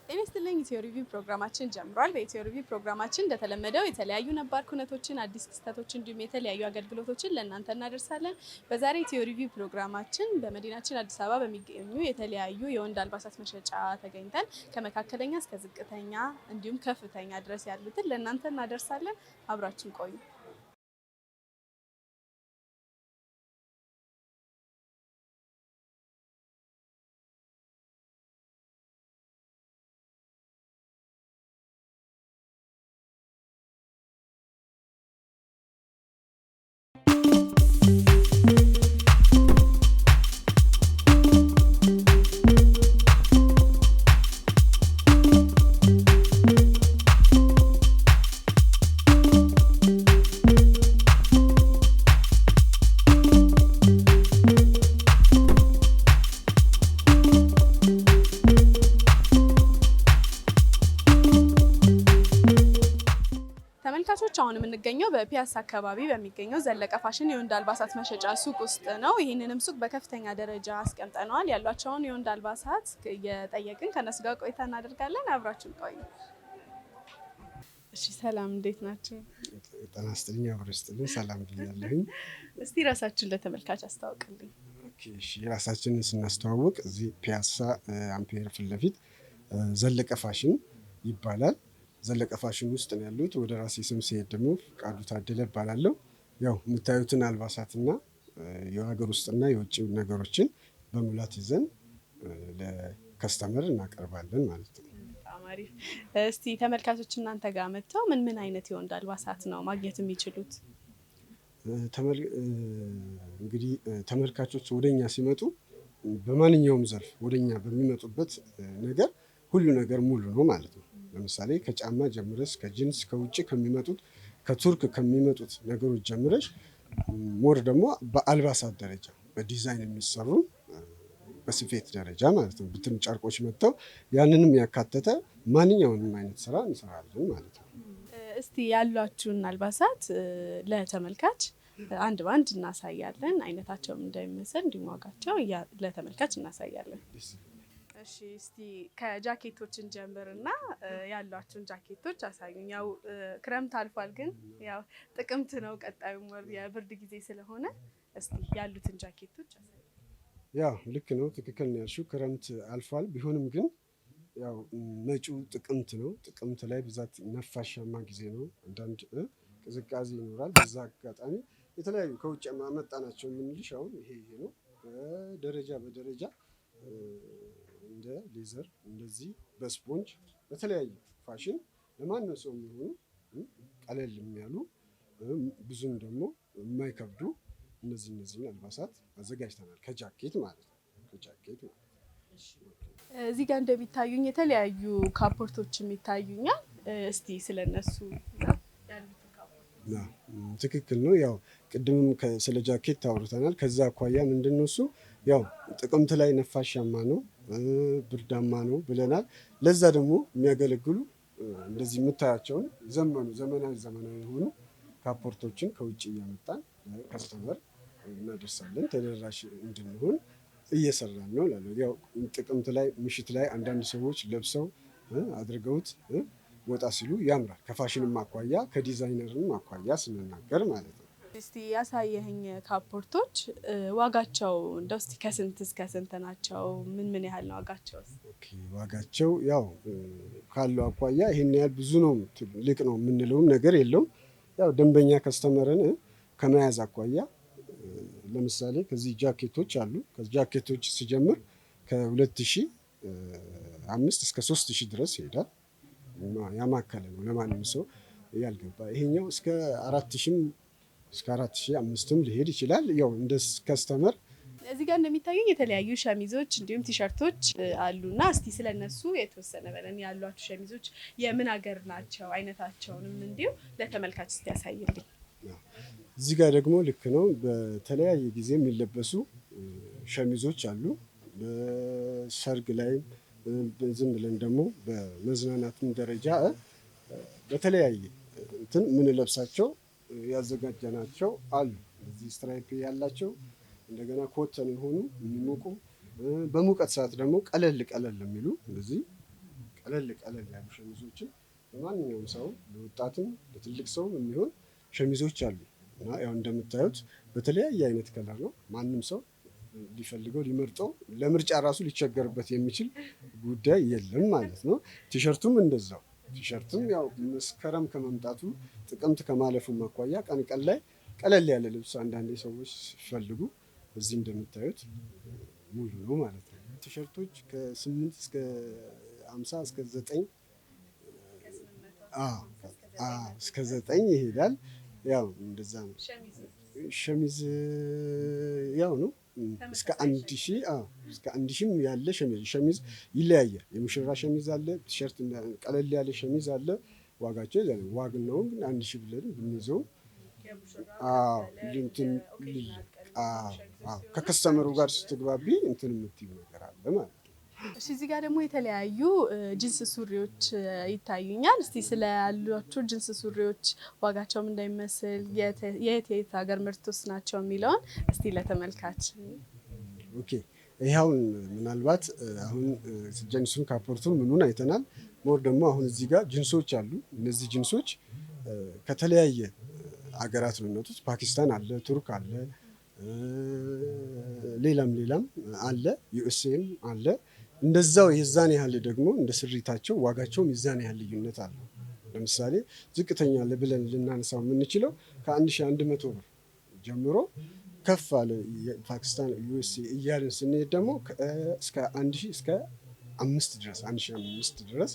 ጤና ይስጥልኝ። ኢትዮ ሪቪው ፕሮግራማችን ጀምሯል። በኢትዮ ሪቪው ፕሮግራማችን እንደተለመደው የተለያዩ ነባር ኩነቶችን፣ አዲስ ክስተቶችን እንዲሁም የተለያዩ አገልግሎቶችን ለእናንተ እናደርሳለን። በዛሬ ኢትዮ ሪቪው ፕሮግራማችን በመዲናችን አዲስ አበባ በሚገኙ የተለያዩ የወንድ አልባሳት መሸጫ ተገኝተን ከመካከለኛ እስከ ዝቅተኛ እንዲሁም ከፍተኛ ድረስ ያሉትን ለእናንተ እናደርሳለን። አብራችን ቆዩ። ተመልካቾች አሁን የምንገኘው በፒያሳ አካባቢ በሚገኘው ዘለቀ ፋሽን የወንድ አልባሳት መሸጫ ሱቅ ውስጥ ነው። ይህንንም ሱቅ በከፍተኛ ደረጃ አስቀምጠነዋል። ያሏቸውን የወንድ አልባሳት እየጠየቅን ከነሱ ጋር ቆይታ እናደርጋለን። አብራችን ቆዩ። እሺ፣ ሰላም እንዴት ናቸው? ጤና ይስጥልኝ። አብሮ ይስጥልኝ። ሰላም ብያለሁኝ። እስቲ ራሳችሁን ለተመልካች አስተዋውቅልኝ። እሺ፣ ራሳችንን ስናስተዋውቅ እዚህ ፒያሳ አምፔር ፊት ለፊት ዘለቀ ፋሽን ይባላል። ዘለቀ ፋሽን ውስጥ ነው ያሉት። ወደ ራሴ ስም ሲሄድ ደግሞ ፍቃዱ ታደለ እባላለሁ። ያው የምታዩትን አልባሳትና የሀገር ውስጥና የውጭ ነገሮችን በሙላት ይዘን ለከስተመር እናቀርባለን ማለት ነው። በጣም አሪፍ። እስቲ ተመልካቾች እናንተ ጋር መጥተው ምን ምን አይነት የወንድ አልባሳት ነው ማግኘት የሚችሉት? እንግዲህ ተመልካቾች ወደኛ ሲመጡ በማንኛውም ዘርፍ ወደኛ በሚመጡበት ነገር ሁሉ ነገር ሙሉ ነው ማለት ነው። ለምሳሌ ከጫማ ጀምረሽ ከጂንስ ከውጭ ከሚመጡት ከቱርክ ከሚመጡት ነገሮች ጀምረሽ ሞር ደግሞ በአልባሳት ደረጃ በዲዛይን የሚሰሩ በስፌት ደረጃ ማለት ነው ብትን ጨርቆች መጥተው ያንንም ያካተተ ማንኛውንም አይነት ስራ እንሰራለን ማለት ነው። እስቲ ያሏችሁን አልባሳት ለተመልካች አንድ ባንድ እናሳያለን። አይነታቸውም እንደሚመስል እንዲሁም ዋጋቸው ለተመልካች እናሳያለን። እሺ፣ እስቲ ከጃኬቶችን ጀምርና ያሏችሁን ጃኬቶች አሳዩኝ። ያው ክረምት አልፏል፣ ግን ያው ጥቅምት ነው ቀጣዩ ወር የብርድ ጊዜ ስለሆነ እስቲ ያሉትን ጃኬቶች አሳዩኝ። ያው ልክ ነው፣ ትክክል ነው ያልሽው። ክረምት አልፏል፣ ቢሆንም ግን ያው መጪው ጥቅምት ነው። ጥቅምት ላይ ብዛት ነፋሻማ ጊዜ ነው። አንዳንድ ቅዝቃዜ ይኖራል። በዛ አጋጣሚ የተለያዩ ከውጭ ማመጣናቸው የምንልሽ አሁን ይሄ ነው። በደረጃ በደረጃ እንደ ሌዘር እንደዚህ በስፖንጅ በተለያዩ ፋሽን ለማንም ሰው የሚሆኑ ቀለል የሚያሉ ብዙም ደግሞ የማይከብዱ እነዚህን አልባሳት አዘጋጅተናል። ከጃኬት ማለት ነው። እዚህ ጋር እንደሚታዩኝ የተለያዩ ካፖርቶችም ይታዩኛል። እስቲ ስለነሱ ትክክል ነው። ያው ቅድምም ስለ ጃኬት ታውርተናል። ከዛ አኳያ ምንድነው እሱ ያው ጥቅምት ላይ ነፋሻማ ነው ብርዳማ ነው ብለናል። ለዛ ደግሞ የሚያገለግሉ እንደዚህ የምታያቸውን ዘመናዊ የሆኑ ካፖርቶችን ከውጭ እያመጣን ከስተመር እናደርሳለን። ተደራሽ እንድንሆን እየሰራን ነው ላለው ያው ጥቅምት ላይ ምሽት ላይ አንዳንድ ሰዎች ለብሰው አድርገውት ወጣ ሲሉ ያምራል። ከፋሽንም አኳያ ከዲዛይነርንም አኳያ ስንናገር ማለት ነው። እስቲ ያሳየኸኝ ካፖርቶች ዋጋቸው እንደው እስቲ ከስንት እስከ ስንት ናቸው? ምን ያህል ነው ዋጋቸው? ዋጋቸው ያው ካለው አኳያ ይሄን ያህል ብዙ ነው ልቅ ነው የምንለውም ነገር የለውም። ያው ደንበኛ ከስተመርን ከመያዝ አኳያ ለምሳሌ ከዚህ ጃኬቶች አሉ። ከጃኬቶች ሲጀምር ከ2005 እስከ 3000 ድረስ ይሄዳል። ያማከለ ነው ለማንም ሰው ያልገባ። ይሄኛው እስከ 4000 እስከ 4500 ሊሄድ ይችላል። ያው እንደ ከስተመር እዚህ ጋር እንደሚታዩኝ የተለያዩ ሸሚዞች እንዲሁም ቲሸርቶች አሉና እስቲ ስለነሱ የተወሰነ በለን። ያሏችሁ ሸሚዞች የምን ሀገር ናቸው? አይነታቸውንም እንዲሁ ለተመልካች እስቲ ያሳይልኝ። እዚህ ጋር ደግሞ ልክ ነው በተለያየ ጊዜ የሚለበሱ ሸሚዞች አሉ። በሰርግ ላይ ዝም ብለን ደግሞ በመዝናናትም ደረጃ በተለያየ እንትን የምንለብሳቸው ያዘጋጀናቸው አሉ። እዚህ ስትራይፕ ያላቸው እንደገና ኮተን የሆኑ የሚሞቁ በሙቀት ሰዓት ደግሞ ቀለል የሚሉ እንደዚህ ቀለል ያሉ ሸሚዞችን ለማንኛውም ሰው ለወጣትም ለትልቅ ሰው የሚሆን ሸሚዞች አሉ እና ያው እንደምታዩት በተለያየ አይነት ከለር ነው። ማንም ሰው ሊፈልገው ሊመርጠው ለምርጫ ራሱ ሊቸገርበት የሚችል ጉዳይ የለም ማለት ነው። ቲሸርቱም እንደዛው። ቲሸርትም ያው መስከረም ከመምጣቱ ጥቅምት ከማለፉ አኳያ ቀን ላይ ቀለል ያለ ልብስ አንዳንዴ ሰዎች ሲፈልጉ እዚህ እንደምታዩት ሙሉ ነው ማለት ነው። ቲሸርቶች ከ8 እስከ 50 እስከ 9 እስከ 9 ይሄዳል። ያው እንደዛ ነው። ሸሚዝ ያው ነው እስከ 1000 እስከ 1000 ያለ ሸሚዝ ይለያያል። የሙሽራ ሸሚዝ አለ፣ ቲሸርት ቀለል ያለ ሸሚዝ አለ። ዋጋቸው ይዘን ዋግነው ግን 1000 ብለን ብንይዘው ከከስተመሩ ጋር ስትግባቢ እንትን የምትይው ነገር አለ ማለት ነው። እሺ እዚህ ጋር ደግሞ የተለያዩ ጂንስ ሱሪዎች ይታዩኛል። እስቲ ስለ ያሏቸው ጂንስ ሱሪዎች ዋጋቸውም እንዳይመስል የት ሀገር ምርቶች ናቸው የሚለውን እስቲ ለተመልካች። ኦኬ ይሄውን ምናልባት አሁን ጂንሱን ካፖርቱን ምኑን አይተናል። ሞር ደግሞ አሁን እዚህ ጋር ጂንሶች አሉ። እነዚህ ጂንሶች ከተለያየ አገራት ነው የሚመጡት። ፓኪስታን አለ፣ ቱርክ አለ፣ ሌላም አለ፣ ዩኤስኤም አለ። እንደዛው የዛን ያህል ደግሞ እንደ ስሪታቸው ዋጋቸውም የዛን ያህል ልዩነት አለው። ለምሳሌ ዝቅተኛ ብለን ልናነሳው የምንችለው ከ1100 ብር ጀምሮ ከፍ አለ ፓኪስታን ዩኤስኤ እያልን ስንሄድ ደግሞ እስከ 1000 እስከ 5 ድረስ 1500 ድረስ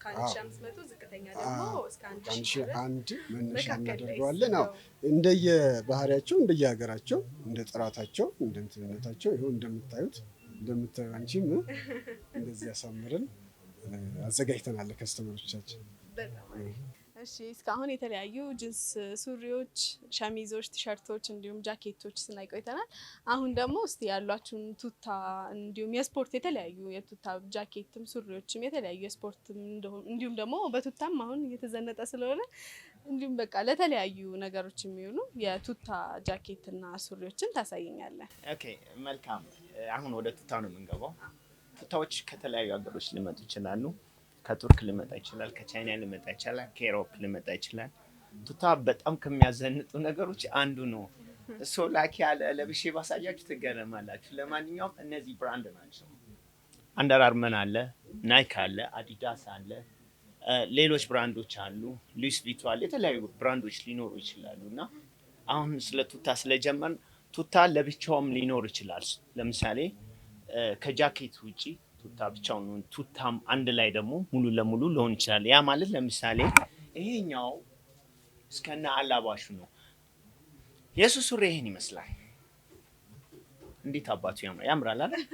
ከ1500 ዝቅተኛ ደግሞ እስከ 1000 መነሻ እናደርገዋለን። እንደየባህሪያቸው እንደየሀገራቸው እንደ ጥራታቸው እንደ እንትነታቸው ይኸው እንደምታዩ አንቺም እንደዚህ ያሳምረን አዘጋጅተናል ለከስተመሮቻችን። እሺ እስካሁን የተለያዩ ጂንስ ሱሪዎች፣ ሸሚዞች፣ ቲሸርቶች እንዲሁም ጃኬቶች ስናይ ቆይተናል። አሁን ደግሞ እስቲ ያሏችሁን ቱታ እንዲሁም የስፖርት የተለያዩ የቱታ ጃኬትም ሱሪዎችም የተለያዩ የስፖርትም እንዲሁም ደግሞ በቱታም አሁን እየተዘነጠ ስለሆነ እንዲሁም በቃ ለተለያዩ ነገሮች የሚሆኑ የቱታ ጃኬትና ሱሪዎችን ታሳየኛለን። ኦኬ መልካም። አሁን ወደ ቱታ ነው የምንገባው። ቱታዎች ከተለያዩ ሀገሮች ሊመጡ ይችላሉ። ከቱርክ ሊመጣ ይችላል፣ ከቻይና ሊመጣ ይችላል፣ ከኢሮፕ ሊመጣ ይችላል። ቱታ በጣም ከሚያዘንጡ ነገሮች አንዱ ነው። እሱ ላኪ ያለ ለብሼ ባሳያችሁ ትገረማላችሁ። ለማንኛውም እነዚህ ብራንድ ናቸው። አንደር አርመን አለ፣ ናይክ አለ፣ አዲዳስ አለ፣ ሌሎች ብራንዶች አሉ፣ ሉዊስ ቪቷል፣ የተለያዩ ብራንዶች ሊኖሩ ይችላሉ። እና አሁን ስለ ቱታ ስለጀመርን ቱታ ለብቻውም ሊኖር ይችላል። ለምሳሌ ከጃኬት ውጪ ቱታ ብቻውን ቱታም አንድ ላይ ደግሞ ሙሉ ለሙሉ ሊሆን ይችላል። ያ ማለት ለምሳሌ ይሄኛው እስከነ አላባሹ ነው። የሱ ሱሪ ይሄን ይመስላል። እንዴት አባቱ ያምራል አይደል?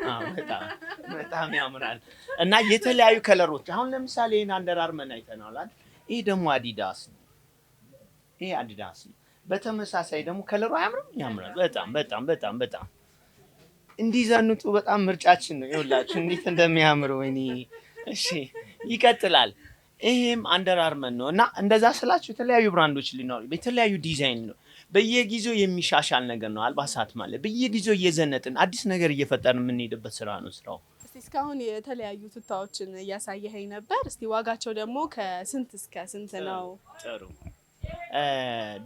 በጣም ያምራል። እና የተለያዩ ከለሮች አሁን ለምሳሌ ይሄን አንደር አርመን አይተናል አይደል? ይሄ ደግሞ አዲዳስ ነው። ይሄ አዲዳስ ነው። በተመሳሳይ ደግሞ ከለሩ ያምራል። በጣም እንዲዘንጡ በጣም ምርጫችን ነው። ይኸውላችሁ እንዴት እንደሚያምር ወይኔ። እሺ ይቀጥላል። ይሄም አንደር አርመን ነው እና እንደዛ ስላችሁ የተለያዩ ብራንዶች ሊኖሩ የተለያዩ ዲዛይን ነው። በየጊዜው የሚሻሻል ነገር ነው። አልባሳት ማለት በየጊዜው እየዘነጥን አዲስ ነገር እየፈጠርን የምንሄድበት ስራ ነው ስራው። እስካሁን የተለያዩ ቱታዎችን እያሳየኸኝ ነበር። እስቲ ዋጋቸው ደግሞ ከስንት እስከ ስንት ነው? ጥሩ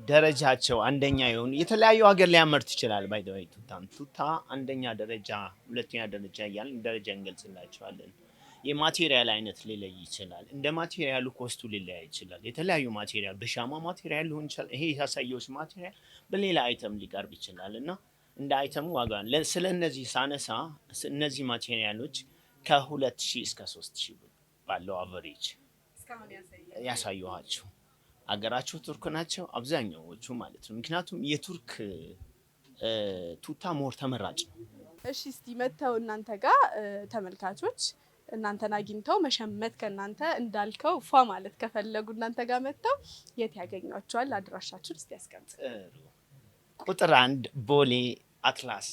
ደረጃቸው አንደኛ የሆኑ የተለያዩ ሀገር ሊያመርት ይችላል። ባይ ዘ ወይ ቱታ አንደኛ ደረጃ፣ ሁለተኛ ደረጃ እያልን ደረጃ እንገልጽላቸዋለን። የማቴሪያል አይነት ሊለይ ይችላል። እንደ ማቴሪያሉ ኮስቱ ሊለያይ ይችላል። የተለያዩ ማቴሪያል በሻማ ማቴሪያል ሊሆን ይችላል። ይሄ ያሳየውስ ማቴሪያል በሌላ አይተም ሊቀርብ ይችላል እና እንደ አይተሙ ዋጋ ስለ እነዚህ ሳነሳ እነዚህ ማቴሪያሎች ከ2000 እስከ 3000 ባለው አቨሬጅ ያሳየኋቸው። አገራቸው ቱርክ ናቸው አብዛኛዎቹ ማለት ነው። ምክንያቱም የቱርክ ቱታ ሞር ተመራጭ ነው። እሺ እስቲ መተው እናንተ ጋር ተመልካቾች እናንተን አግኝተው መሸመት ከእናንተ እንዳልከው ፏ ማለት ከፈለጉ እናንተ ጋር መተው የት ያገኟቸዋል? አድራሻችሁን እስቲ ያስቀምጡ። ቁጥር 1 ቦሌ አትላስ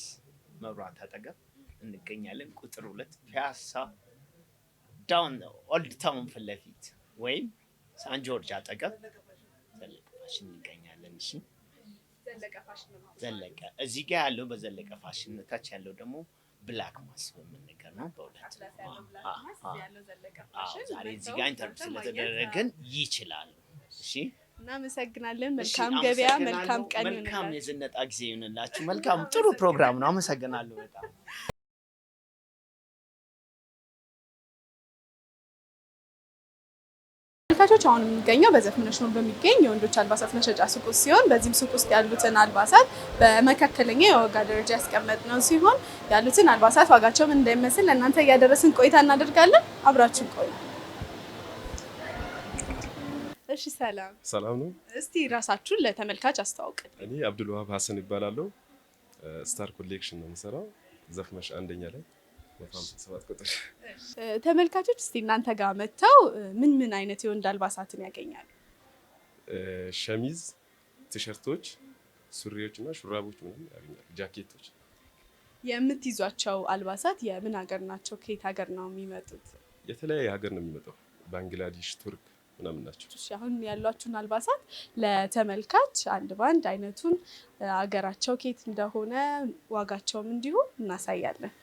መብራት አጠገብ እንገኛለን። ቁጥር 2 ፒያሳ ዳውን ኦልድ ታውን ፊት ለፊት ወይም ሳን ጆርጅ አጠገብ ዘለቀ ፋሽን እንገኛለን። እሺ ዘለቀ እዚህ ጋር ያለው በዘለቀ ፋሽን ታች ያለው ደግሞ ብላክ ማስ በምን ነገር ነው በሁለት ዛሬ እዚህ ጋር ኢንተርቪው ስለተደረገን ይችላሉ። እሺ እናመሰግናለን። መልካም ገበያ፣ መልካም ቀን ይሁንላችሁ። መልካም የዝነጣ ጊዜ ይሁንላችሁ። መልካም ጥሩ ፕሮግራም ነው። አመሰግናለሁ በጣም። ተመልካቾች አሁን የምንገኘው በዘፍነሽ ሞል በሚገኝ የወንዶች አልባሳት መሸጫ ሱቅ ውስጥ ሲሆን በዚህም ሱቅ ውስጥ ያሉትን አልባሳት በመካከለኛ የዋጋ ደረጃ ያስቀመጥነው ሲሆን ያሉትን አልባሳት ዋጋቸው ምን እንደሚመስል ለእናንተ እያደረስን ቆይታ እናደርጋለን። አብራችሁ ቆዩ። እሺ ሰላም ነው። እስቲ ራሳችሁን ለተመልካች አስተዋውቁ። እኔ አብዱልዋሃብ ሀሰን ይባላለሁ። ስታር ኮሌክሽን ነው የምሰራው ዘፍመሽ አንደኛ ላይ 157 ቁጥር። ተመልካቾች እስቲ እናንተ ጋር መጥተው ምን አይነት የወንድ አልባሳትን ያገኛሉ? ሸሚዝ፣ ቲሸርቶች፣ ሱሪዎች እና ሹራቦች ምናምን ያገኛሉ። ጃኬቶች። የምትይዟቸው አልባሳት የምን ሀገር ናቸው? ከየት ሀገር ነው የሚመጡት? የተለያየ ሀገር ነው የሚመጣው። ባንግላዴሽ፣ ቱርክ ምናምን ናቸው። አሁን ያሏችሁን አልባሳት ለተመልካች አንድ ባንድ አይነቱን ሀገራቸው ከየት እንደሆነ ዋጋቸውም እንዲሁ እናሳያለን።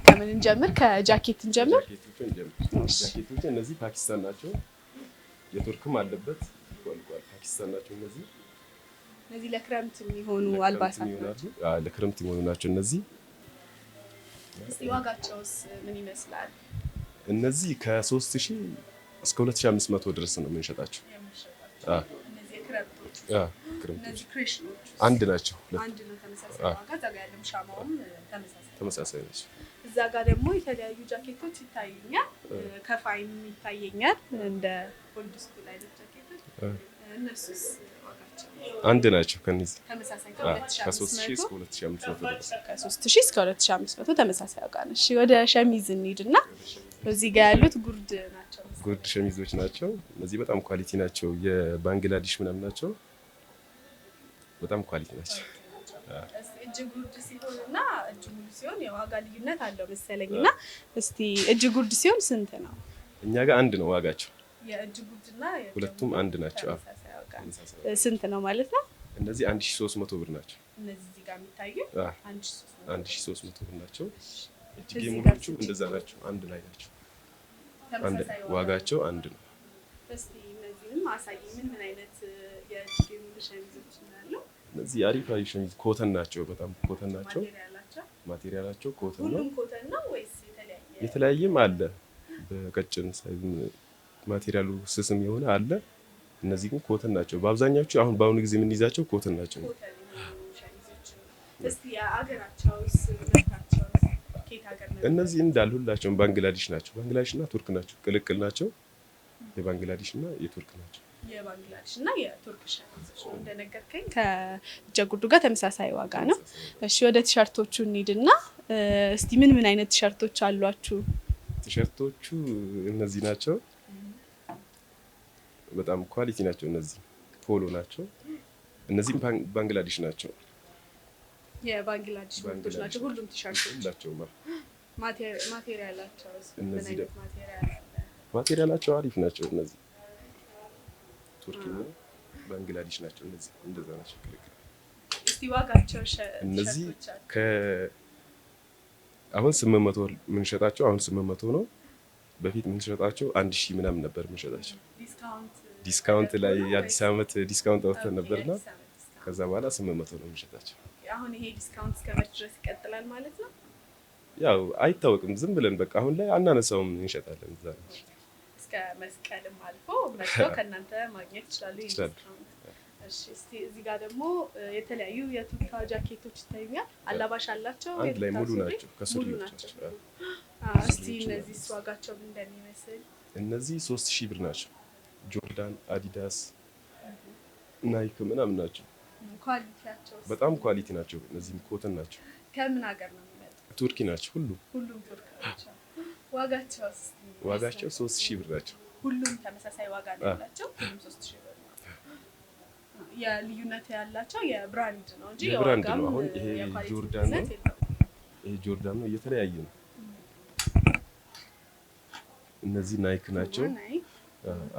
ከምን እንጀምር? ከጃኬት እንጀምር። ጃኬቶች እነዚህ ፓኪስታን ናቸው። የቱርክም አለበት ቋልቋል። ፓኪስታን ናቸው እነዚህ ለክረምት የሚሆኑ አልባሳት ናቸው። ለክረምት የሚሆኑ ናቸው እነዚህ። እስቲ ዋጋቸውስ ምን ይመስላል? እነዚህ ከ3000 እስከ 2500 ድረስ ነው የምንሸጣቸው። እነዚህ ክረምቶች እነዚህ ክሬሽኖች አንድ ናቸው። አንድ ነው ተመሳሳይ ዋጋ። እዛ ጋር ያለው ሻማውም ተመሳሳይ ናቸው። እዛ ጋር ደግሞ የተለያዩ ጃኬቶች ይታዩኛል። ከፋይም ይታየኛል እንደ ኦልድ ስኩል አይነት ጃኬቶች። እነሱስ ዋጋቸው አንድ ናቸው። ከነዚህ ተመሳሳይ ከ3000 እስከ 2500 ድረስ ከ3000 እስከ 2500 ተመሳሳይ ዋጋ ነው። እሺ ወደ ሸሚዝ እንሂድና እዚህ ጋር ያሉት ጉርድ ናቸው። ጉርድ ሸሚዞች ናቸው። እነዚህ በጣም ኳሊቲ ናቸው። የባንግላዴሽ ምናምን ናቸው። በጣም ኳሊቲ ናቸው። እጅ ጉርድ ሲሆንና እጅ ሙሉ ሲሆን የዋጋ ልዩነት አለው መሰለኝና እስቲ እጅ ጉርድ ሲሆን ስንት ነው? እኛ ጋር አንድ ነው ዋጋቸው። የእጅ ጉርድና ሁለቱም አንድ ናቸው። ስንት ነው ማለት ነው? እነዚህ 1300 ብር ናቸው። እነዚህ እዚህ ጋር የሚታዩ 1300 ብር ናቸው። እጅጌ ሙሉዎቹ እንደዛ ናቸው። አንድ ላይ ናቸው። ዋጋቸው አንድ ነው። እስቲ እነዚህንም አሳየኝ። ምን አይነት የእጅጌ ሙሉ ሸሚዞች አሉ? እነዚህ አሪፍ ሸሚዝ ኮተን ናቸው። በጣም ኮተን ናቸው። ማቴሪያላቸው ኮተን ነው። ሁሉም ኮተን ነው ወይስ የተለያየ? የተለያየም አለ። በቀጭን ሳይዝ ማቴሪያሉ ስስም የሆነ አለ። እነዚህ ግን ኮተን ናቸው። በአብዛኛዎቹ አሁን በአሁኑ ጊዜ የምንይዛቸው ኮተን ናቸው። እስቲ አገራቸውስ ምርታቸው ከየት ሀገር ነው? እነዚህ እንዳሉ ሁላቸውም ባንግላዴሽ ናቸው። ባንግላዴሽ እና ቱርክ ናቸው። ቅልቅል ናቸው። የባንግላዴሽ እና የቱርክ ናቸው። የባንግላዴሽ እና የቱርክ ሸሚዞች ነው እንደነገርከኝ። ከእጀ ጉርዱ ጋር ተመሳሳይ ዋጋ ነው። እሺ ወደ ቲሸርቶቹ እንሂድና እስቲ ምን አይነት ቲሸርቶች አሏችሁ? ቲሸርቶቹ እነዚህ ናቸው። በጣም ኳሊቲ ናቸው። እነዚህ ፖሎ ናቸው። እነዚህ ባንግላዴሽ ናቸው። የባንግላዴሽ ምርቶች ናቸው ሁሉም ቲሸርቶች ናቸው። ማቴሪያላቸው እነዚህ ማቴሪያላቸው አሪፍ ናቸው። እነዚህ ቱርክ ነው ባንግላዴሽ ናቸው። እነዚህ እንደዛ ናቸው። እስቲ ዋጋቸው እነዚህ አሁን 800 የምንሸጣቸው አሁን 800 ነው። በፊት የምንሸጣቸው 1000 ምናምን ነበር የምንሸጣቸው። ዲስካውንት ላይ የአዲስ ዓመት ዲስካውንት አውጥተን ነበርና ከዛ በኋላ 800 ነው የምንሸጣቸው። አሁን ይሄ ዲስካውንት እስከ መቼ ድረስ ይቀጥላል ማለት ነው? ያው አይታወቅም። ዝም ብለን በቃ አሁን ላይ አናነሳውም እንሸጣለን። እዛ ነው እስከ መስቀልም አልፎ መጥተው ከእናንተ ማግኘት ይችላሉ። እሺ እስቲ እዚህ ጋር ደግሞ የተለያዩ የቱርክ ጃኬቶች ይታዩኛል። አላባሽ አላቸው። አንድ ላይ ሙሉ ናቸው። ከሱሪ ናቸው። እስቲ እነዚህ ዋጋቸው ምን እንደሚመስል? እነዚህ 3000 ብር ናቸው። ጆርዳን፣ አዲዳስ፣ ናይክ ምናምን ናቸው። ኳሊቲያቸው በጣም ኳሊቲ ናቸው። እነዚህም ኮተን ናቸው። ከምን ሀገር ነው የሚመጡት? ቱርኪ ናቸው። ሁሉም ቱርክ ናቸው። ዋጋቸው 3000 ብር ናቸው። ሁሉም ተመሳሳይ ዋጋ ነው ያላቸው። ሁሉም 3000 ብር ነው። የልዩነት ያላቸው የብራንድ ነው እንጂ የብራንድ ነው። አሁን ይሄ ጆርዳን ነው። ይሄ ጆርዳን ነው። እየተለያየ ነው። እነዚህ ናይክ ናቸው።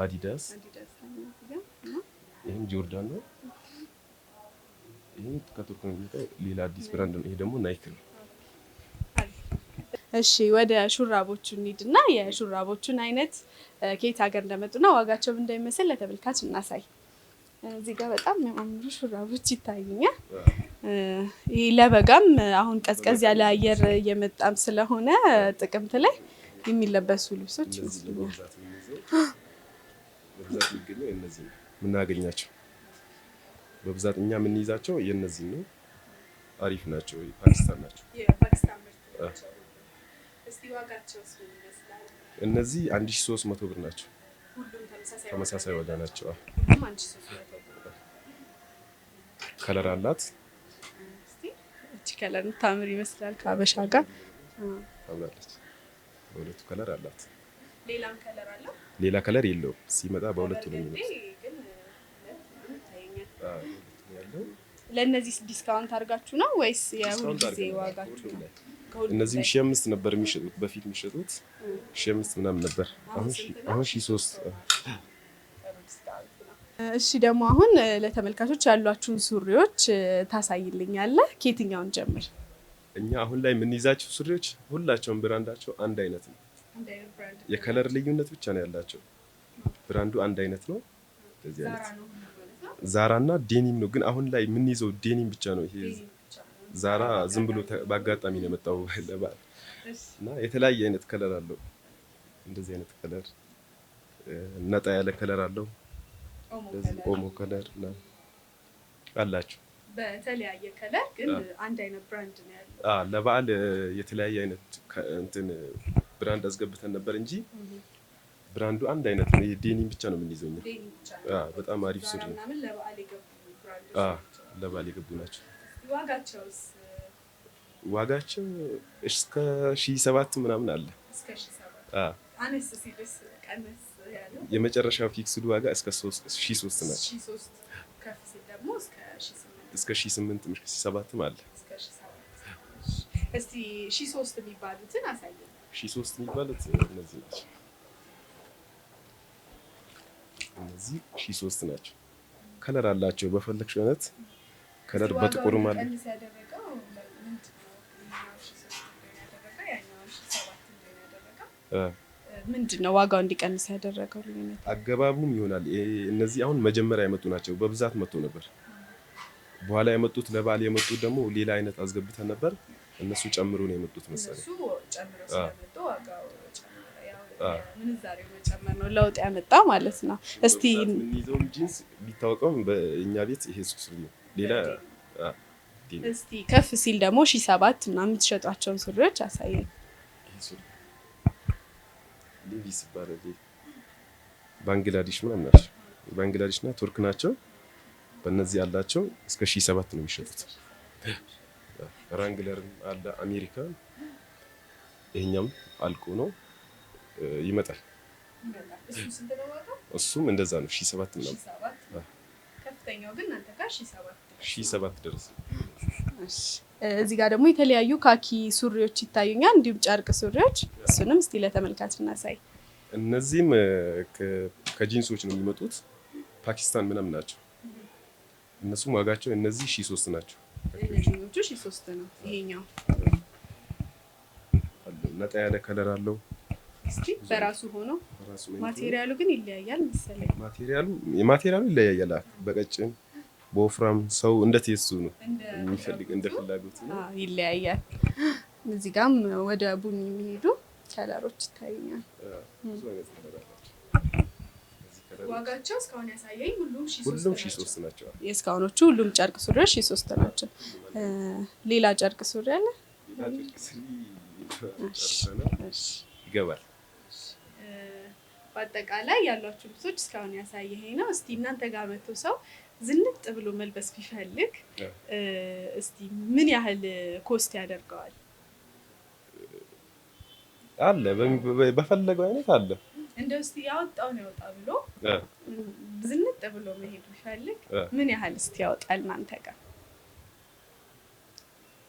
አዲዳስ፣ ይሄም ጆርዳን ነው። ይሄም ከቱርክ ነው የሚመጣው። ሌላ አዲስ ብራንድ ነው። ይሄ ደግሞ ናይክ ነው። እሺ ወደ ሹራቦቹ እንሂድና የሹራቦቹን አይነት ከየት ሀገር እንደመጡና ዋጋቸው እንደሚመስል ለተመልካች እናሳይ። እዚህ ጋር በጣም የሚያማምሩ ሹራቦች ይታዩኛል። ይህ ለበጋም አሁን ቀዝቀዝ ያለ አየር እየመጣም ስለሆነ ጥቅምት ላይ የሚለበሱ ልብሶች ይመስሉኛል። በብዛት የሚገኘው የእነዚህ ነው የምናገኛቸው። በብዛት እኛ የምንይዛቸው የእነዚህ ነው። አሪፍ ናቸው። የፓኪስታን ናቸው። የፓኪስታን ምርት ናቸው። እስቲ ዋጋቸውስ ምን ይመስላል? እነዚህ 1300 ብር ናቸው። ሁሉም ተመሳሳይ ዋጋ ናቸው። ሁሉም 1300 ብር። ከለር አላት። እስቲ እቺ ከለር ታምር ይመስላል ከሀበሻ ጋር ታምራለች። በሁለቱ ከለር አላት። ሌላም ከለር አለው? ሌላ ከለር የለውም። ሲመጣ በሁለቱ ነው የሚመስለው። ያለው ለእነዚህ ዲስካውንት አድርጋችሁ ነው ወይስ የሁል ጊዜ ዋጋችሁ ነው? እነዚህም 1500 ነበር የሚሸጡት በፊት የሚሸጡት 1500 ምናምን ነበር። አሁን 1300። እሺ ደግሞ አሁን ለተመልካቾች ያሏችሁን ሱሪዎች ታሳይልኛለህ? ከየትኛውን ጀምር? እኛ አሁን ላይ የምንይዛቸው ሱሪዎች ሁላቸውም ብራንዳቸው አንድ አይነት ነው። የከለር ልዩነት ብቻ ነው ያላቸው። ብራንዱ አንድ አይነት ነው። እንደዚህ አይነት ዛራ እና ዴኒም ነው። ግን አሁን ላይ የምንይዘው ዴኒም ብቻ ነው። ይሄ ዛራ ዝም ብሎ በአጋጣሚ ነው የመጣው ለበዓል እና የተለያየ አይነት ከለር አለው። እንደዚህ አይነት ከለር ነጣ ያለ ከለር አለው። እንደዚህ ኦሞ ከለር እና አላቸው። በተለያየ ከለር ግን አንድ አይነት ብራንድ ነው ያለው። ለበዓል የተለያየ አይነት እንትን ብራንድ አስገብተን ነበር እንጂ ብራንዱ አንድ አይነት ነው። የዴኒም ብቻ ነው የምንይዘው እኛ። በጣም አሪፍ ሱሪ ነው። ለበዓል የገቡ ናቸው። ዋጋቸውስ? ዋጋቸው እስከ 1700 ምናምን አለ። እስከ 1700 አነስ ሲልስ ቀነስ ያለው? የመጨረሻው ፊክስድ ዋጋ እስከ 1300 ናቸው። 1300 ከፍ ሲል ደግሞ እስከ 1800 እስከ 1800 እስከ 1700 አለ። እስከ 1700 እስቲ 1300 የሚባሉትን አሳየኝ። 1300 የሚባሉት እነዚህ ናቸው። እነዚህ 1300 ናቸው። ከለር አላቸው። በፈለግሽ አይነት ከለር በጥቁርም አለ። ምንድነው ዋጋው እንዲቀንስ ያደረገው? አገባቡም ይሆናል። እነዚህ አሁን መጀመሪያ የመጡ ናቸው። በብዛት መጥቶ ነበር። በኋላ የመጡት ለበዓል የመጡት ደግሞ ሌላ አይነት አስገብተን ነበር። እነሱ ጨምሮ ነው የመጡት መሰለኝ። እሱ ጨምሮ ስለመጡ ዋጋው ምንዛሬው መጨመር ነው ለውጥ ያመጣው ማለት ነው። እስቲ የምንይዘውም ጂንስ ቢታወቀውም በእኛ ቤት ይሄ ሱሪ ነው። ሌላ እስቲ ከፍ ሲል ደግሞ 1700 ምናምን የምትሸጧቸውን ሱሪዎች አሳየኝ። ሊቪስ ይባላል። ባንግላዴሽ ምናምን ናቸው። ባንግላዴሽ እና ቱርክ ናቸው። በእነዚህ ያላቸው እስከ 1700 ነው የሚሸጡት። ራንግለርም አለ አሜሪካ። ይሄኛም አልቆ ነው ይመጣል። እሱ ስንት ነው ዋጋው? እሱም እንደዛ ነው 1700 ምናምን። ከፍተኛው ግን እናንተ ጋር 1700 ድረስ። እሺ እዚህ ጋር ደግሞ የተለያዩ ካኪ ሱሪዎች ይታዩኛል፣ እንዲሁም ጨርቅ ሱሪዎች። እሱንም እስቲ ለተመልካች እናሳይ። እነዚህም ከጂንሶች ነው የሚመጡት። ፓኪስታን ምናምን ናቸው። እነሱም ዋጋቸው እነዚህ 1300 ናቸው። እነዚህኞቹ 1300 ነው። ይሄኛው ነጣ ያለ ከለር አለው። እስቲ በራሱ ሆኖ ማቴሪያሉ ግን ይለያያል መሰለኝ። ማቴሪያሉ ይለያያል። በቀጭን በወፍራም ሰው እንደ ቴስቱ ነው የሚፈልግ፣ እንደ ፍላጎቱ ነው ይለያያል። እዚህ ጋርም ወደ ቡኒ የሚሄዱ ከለሮች ይታዩኛል። ዋጋቸው እስካሁን ያሳየኝ ሁሉም 1300 ናቸው። የእስካሁኖቹ ሁሉም ጨርቅ ሱሪዎች 1300 ናቸው። ሌላ ጨርቅ ሱሪ አለ? ይገባል። በአጠቃላይ ያሏችሁ ልብሶች እስካሁን ያሳየኸኝ ነው። እስቲ እናንተ ጋር መጥቶ ሰው ዝንጥ ብሎ መልበስ ቢፈልግ እስቲ ምን ያህል ኮስት ያደርገዋል? አለ በፈለገው አይነት አለ። እንደው እስቲ ያወጣውን ያወጣ ብሎ ዝንጥ ብሎ መሄድ ቢፈልግ ምን ያህል እስቲ ያወጣል እናንተ ጋር?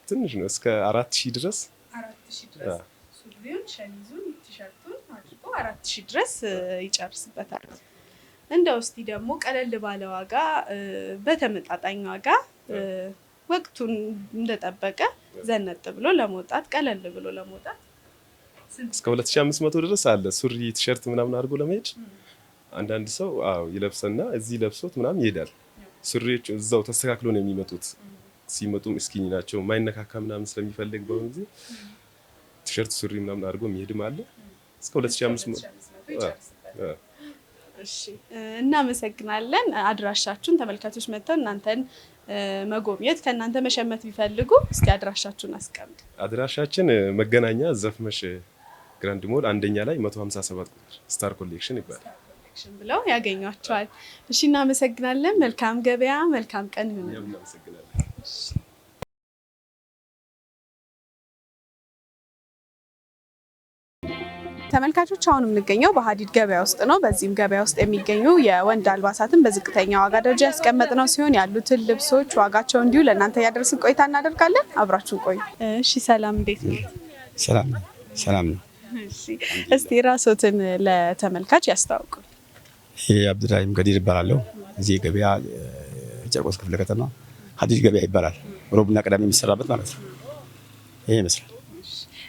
ትንሽ ነው፣ እስከ 4000 ድረስ። 4000 ድረስ ሱሪውን፣ ሸሚዙን፣ ቲሸርቱን አድርጎ 4000 ድረስ ይጨርስበታል። እንደው እስቲ ደግሞ ቀለል ባለ ዋጋ በተመጣጣኝ ዋጋ ወቅቱን እንደጠበቀ ዘነጥ ብሎ ለመውጣት ቀለል ብሎ ለመውጣት እስከ 2500 ድረስ አለ። ሱሪ ቲሸርት ምናምን አድርጎ ለመሄድ አንዳንድ ሰው ይለብሰና እዚህ ለብሶት ምናምን ይሄዳል። ሱሪዎች እዛው ተስተካክሎ ነው የሚመጡት። ሲመጡም እስኪኒ ናቸው ማይነካካ ምናምን ስለሚፈልግ በአሁን ጊዜ ቲሸርት ሱሪ ምናምን አድርጎ የሚሄድም አለ። እስከ 2500 እሺ እናመሰግናለን። አድራሻችሁን ተመልካቾች መጥተው እናንተን መጎብኘት ከእናንተ መሸመት ቢፈልጉ እስቲ አድራሻችሁን አስቀምጡ። አድራሻችን መገናኛ ዘፍመሽ ግራንድ ሞል አንደኛ ላይ 157 ቁጥር ስታር ኮሌክሽን ይባላል ብለው ያገኟቸዋል። እሺ እናመሰግናለን። መልካም ገበያ፣ መልካም ቀን ይሁን። እናመሰግናለን። ተመልካቾች አሁን የምንገኘው በሀዲድ ገበያ ውስጥ ነው። በዚህም ገበያ ውስጥ የሚገኙ የወንድ አልባሳትን በዝቅተኛ ዋጋ ደረጃ ያስቀመጥነው ሲሆን ያሉትን ልብሶች ዋጋቸው እንዲሁ ለእናንተ ያደርስን ቆይታ እናደርጋለን። አብራችሁን ቆዩ። እሺ ሰላም፣ እንዴት ነው? ሰላም ነው። እሺ እስቲ ራስዎትን ለተመልካች ያስተዋውቁ። ይሄ አብዱራሂም ገዲር ይባላለሁ። እዚህ ገበያ ጨርቆስ ክፍለ ከተማ ሀዲድ ገበያ ይባላል። ሮብና ቅዳሜ የሚሰራበት ማለት ነው። ይሄ ይመስላል።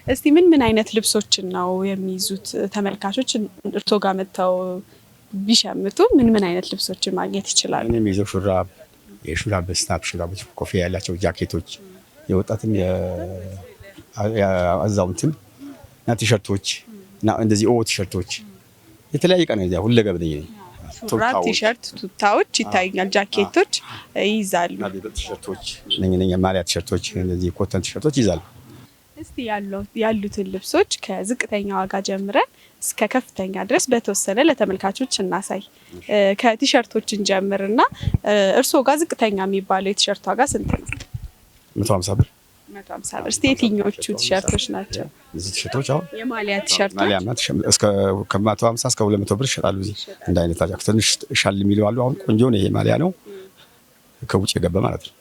እስቲ ምን አይነት ልብሶችን ነው የሚይዙት? ተመልካቾች እርሶ ጋር መጥተው ቢሸምቱ ምን አይነት ልብሶችን ማግኘት ይችላሉ? እኔ የሚይዘው ሹራብ፣ የሹራብ ስናፕ ሹራቦች፣ ኮፍያ ያላቸው ጃኬቶች፣ የወጣትም የአዛውንትም እና ቲሸርቶች እና እንደዚህ ቲሸርቶች የተለያየ ቀን ነው። ሁለገብ ነኝ። ሹራብ፣ ቲሸርት፣ ቱታዎች ይታዩኛል። ጃኬቶች ይይዛሉ። ቲሸርቶች ነኝ ማሊያ ቲሸርቶች፣ እንደዚህ ኮተን ቲሸርቶች ይይዛሉ። እስቲ ያሉትን ልብሶች ከዝቅተኛ ዋጋ ጀምረን እስከ ከፍተኛ ድረስ በተወሰነ ለተመልካቾች እናሳይ። ከቲሸርቶችን ጀምርና እርስዎ ጋር ዝቅተኛ የሚባለው የቲሸርት ዋጋ ስንት ነው? 150 ብር። 150 ብር። እስቲ የትኞቹ ቲሸርቶች ናቸው? እዚህ ቲሸርቶች አሁን የማሊያ ቲሸርቶች ማሊያና እስከ ከ150 እስከ 200 ብር ይሸጣሉ። እዚህ እንደ አይነት ታጃክ ትንሽ ሻል የሚሉ አሉ። አሁን ቆንጆ ነው። ይሄ ማሊያ ነው ከውጭ የገባ ማለት ነው።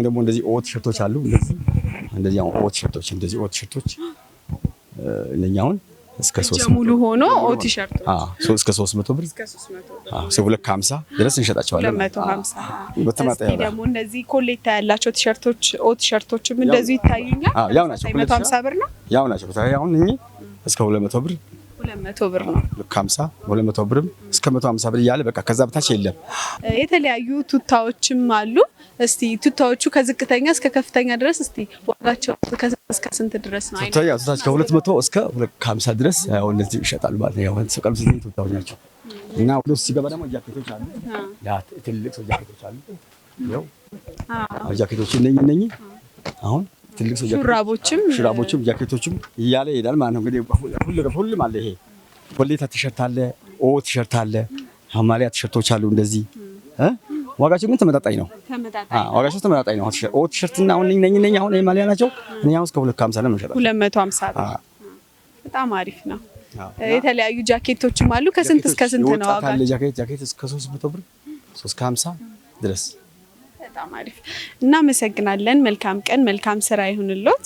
ደግሞ እንደዚህ ቲሸርቶች አሉ። እንደዚህ አሁን ቲሸርቶች እንደዚህ ቲሸርቶች እነኛ አሁን እስከ 300 ሙሉ ሆኖ ቲሸርቶች እስከ 300 ብር እስከ 250 ድረስ እንሸጣቸዋለን። 250 በተማጣጣ ደግሞ እንደዚህ ኮሌታ ያላቸው ቲሸርቶች ቲሸርቶችም እንደዚህ ይታዩኛል። ያው ናቸው 150 ብር ነው። ያው ናቸው። አሁን እኚህ እስከ 200 ብር 200 ብር ነው። 50 200 ብርም እስከ 150 ብር እያለ በቃ ከዛ በታች የለም። የተለያዩ ቱታዎችም አሉ። እስቲ ቱታዎቹ ከዝቅተኛ እስከ ከፍተኛ ድረስ እስቲ ዋጋቸው እስከ ስንት ድረስ ነው? ቱታዎች ከ200 እስከ 250 ድረስ ያው እነዚህ ይሸጣሉ ማለት ነው። ያው ሰቀሉ ሲዘኝ ቱታዎች ናቸው። እና ወደ ውስጥ ሲገባ ደግሞ ጃኬቶች አሉ። ትልልቅ ሰው ጃኬቶች አሉ። ያው ጃኬቶች እነኚህ አሁን ትልቅ ሰው ሹራቦችም ጃኬቶችም እያለ ይሄዳል ማለት ነው። እንግዲህ ሁሉም አለ። ይሄ ኮሌታ ቲሸርት አለ፣ ቲሸርት አለ፣ ማሊያ ቲሸርቶች አሉ። እንደዚህ ዋጋቸው ግን ተመጣጣኝ ነው። ዋጋቸው ተመጣጣኝ ነው። ቲሸርት እና አሁን እነኚህ አሁን ማሊያ ናቸው። እኔ አሁን እስከ 250 ነው የምሸጣቸው። 250 በጣም አሪፍ ነው። የተለያዩ ጃኬቶችም አሉ። ከስንት እስከ ስንት ነው ዋጋ? ጃኬት እስከ 300 ብር 350 ድረስ። በጣም አሪፍ። እናመሰግናለን። መልካም ቀን፣ መልካም ስራ ይሁንልዎት።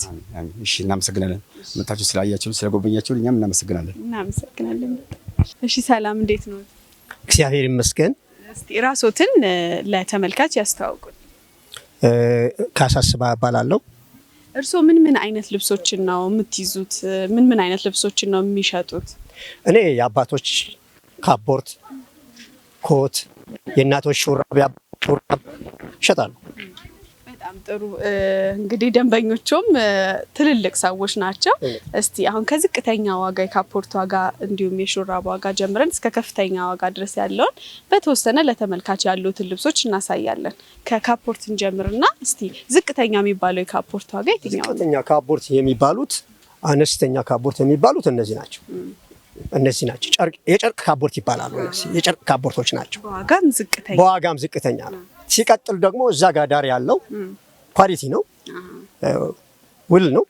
እሺ፣ እናመሰግናለን። መጣችሁ ስላያችሁ ስለጎበኛችሁ እኛም እናመሰግናለን። እሺ፣ ሰላም፣ እንዴት ነው? እግዚአብሔር ይመስገን። እስቲ ራስዎትን ለተመልካች ያስተዋውቁን። ካሳስባ እባላለሁ። እርስዎ ምን አይነት ልብሶችን ነው የምትይዙት? ምን አይነት ልብሶችን ነው የሚሸጡት? እኔ የአባቶች ካፖርት፣ ኮት፣ የእናቶች ሹራብ እሸጣለሁ። በጣም ጥሩ። እንግዲህ ደንበኞቹም ትልልቅ ሰዎች ናቸው። እስቲ አሁን ከዝቅተኛ ዋጋ የካፖርት ዋጋ እንዲሁም የሹራብ ዋጋ ጀምረን እስከ ከፍተኛ ዋጋ ድረስ ያለውን በተወሰነ ለተመልካች ያሉትን ልብሶች እናሳያለን። ከካፖርት እንጀምርና እስቲ ዝቅተኛ የሚባለው የካፖርት ዋጋ የትኛው ነው? ዝቅተኛ ካፖርት የሚባሉት አነስተኛ ካፖርት የሚባሉት እነዚህ ናቸው። የጨርቅ ካፖርት ይባላሉ። የጨርቅ ካፖርቶች ናቸው። በዋጋም ዝቅተኛ ነው። ሲቀጥል ደግሞ እዛ ጋር ዳር ያለው ኳሊቲ ነው፣ ውል ነው።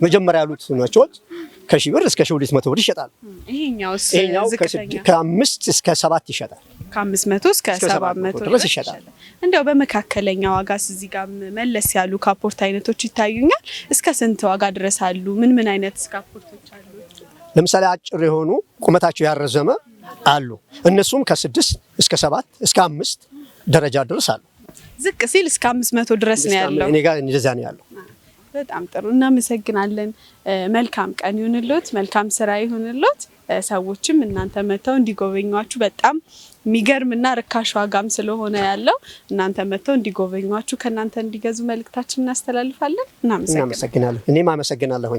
መጀመሪያ ያሉት ናቸው። ከ1000 ብር እስከ 1200 ብር ይሸጣል። ይሄኛው ከ5 እስከ 7 ይሸጣል። ከ500 እስከ 700 ድረስ ይሸጣል። እንደው በመካከለኛ ዋጋስ እዚህ ጋር መለስ ያሉ ካፖርት አይነቶች ይታዩኛል። እስከ ስንት ዋጋ ድረስ አሉ? ምን አይነት ካፖርቶች አሉ? ለምሳሌ አጭር የሆኑ ቁመታቸው ያረዘመ አሉ። እነሱም ከ6 እስከ 7 እስከ 5 ደረጃ ድረስ አሉ። ዝቅ ሲል እስከ 500 ድረስ ነው ያለው። እኔ ጋር እንደዛ ነው ያለው። በጣም ጥሩ እናመሰግናለን። መልካም ቀን ይሁንልዎት፣ መልካም ስራ ይሁንልዎት። ሰዎችም እናንተ መተው እንዲጎበኟችሁ በጣም የሚገርምና ርካሽ ዋጋም ስለሆነ ያለው እናንተ መተው እንዲጎበኟችሁ ከእናንተ እንዲገዙ መልእክታችን እናስተላልፋለን። እናመሰግናለን። እኔም አመሰግናለሁ።